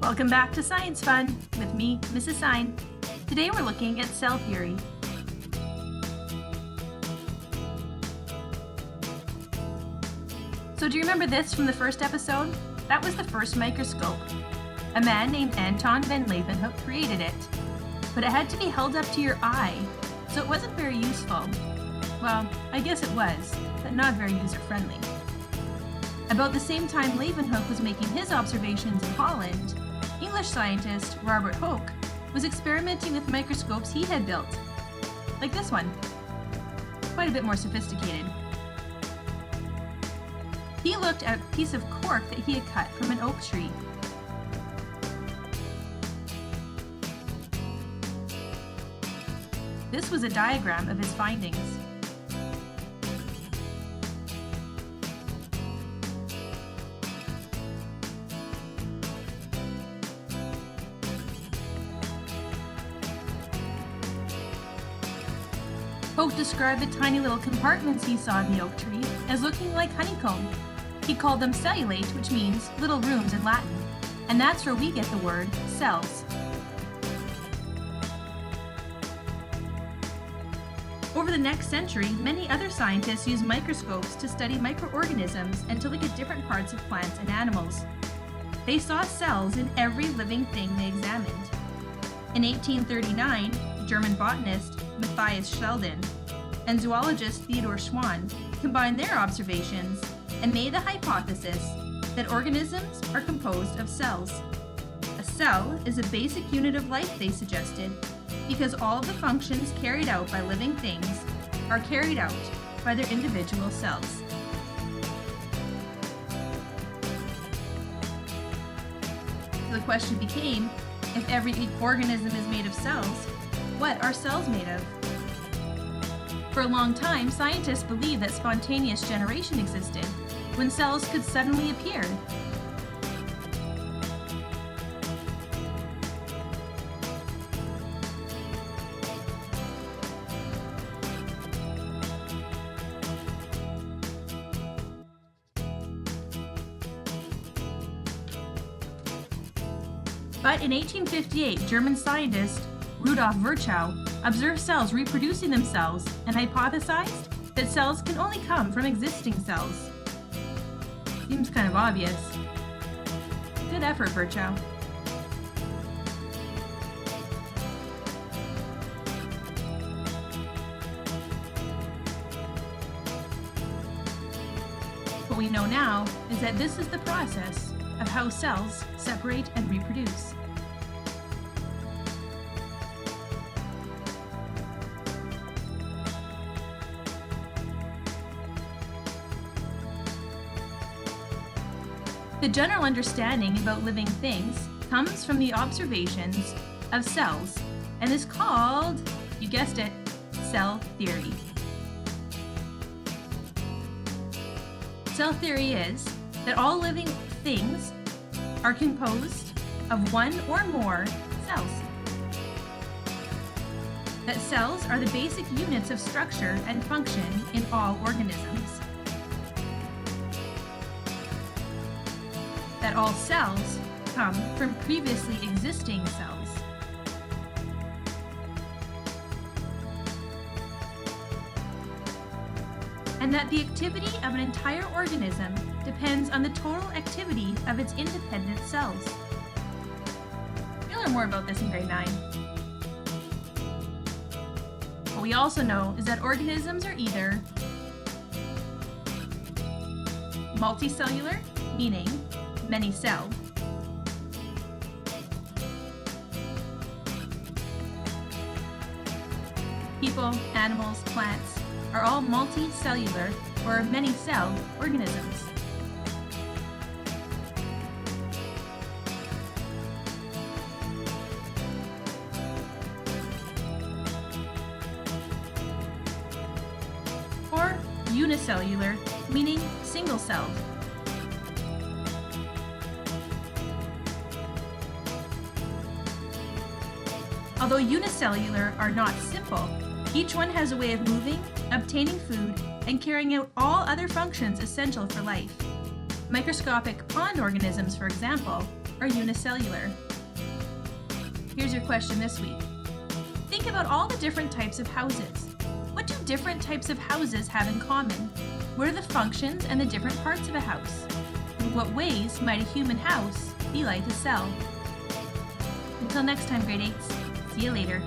Welcome back to Science Fun with me, Mrs. Sign. Today we're looking at cell theory. So do you remember this from the first episode? That was the first microscope. A man named Anton van Leeuwenhoek created it, but it had to be held up to your eye, so it wasn't very useful. Well, I guess it was, but not very user-friendly. About the same time Leeuwenhoek was making his observations in Holland, English scientist Robert Hooke was experimenting with microscopes he had built, like this one, quite a bit more sophisticated. He looked at a piece of cork that he had cut from an oak tree. This was a diagram of his findings. Hooke described the tiny little compartments he saw in the oak tree as looking like honeycomb. He called them cellulate, which means little rooms in Latin, and that's where we get the word cells. Over the next century, many other scientists used microscopes to study microorganisms and to look at different parts of plants and animals. They saw cells in every living thing they examined. In 1839, German botanist Matthias Sheldon and zoologist Theodor Schwann combined their observations and made the hypothesis that organisms are composed of cells. A cell is a basic unit of life, they suggested, because all of the functions carried out by living things are carried out by their individual cells. So the question became, if every organism is made of cells, what are cells made of? For a long time, scientists believed that spontaneous generation existed, when cells could suddenly appear. But in 1858, German scientist Rudolf Virchow observed cells reproducing themselves and hypothesized that cells can only come from existing cells. Seems kind of obvious. Good effort, Virchow. What we know now is that this is the process of how cells separate and reproduce. The general understanding about living things comes from the observations of cells and is called, you guessed it, cell theory. Cell theory is that all living things are composed of one or more cells. That cells are the basic units of structure and function in all organisms. That all cells come from previously existing cells. And that the activity of an entire organism depends on the total activity of its independent cells. You'll learn more about this in grade 9. What we also know is that organisms are either multicellular, meaning many-celled, people, animals, plants are all multicellular or many-celled organisms. Or unicellular, meaning single-celled. Although unicellular are not simple, each one has a way of moving, obtaining food, and carrying out all other functions essential for life. Microscopic pond organisms, for example, or unicellular? Here's your question this week. Think about all the different types of houses. What do different types of houses have in common? What are the functions and the different parts of a house? In what ways might a human house be like a cell? Until next time, grade 8s. See you later.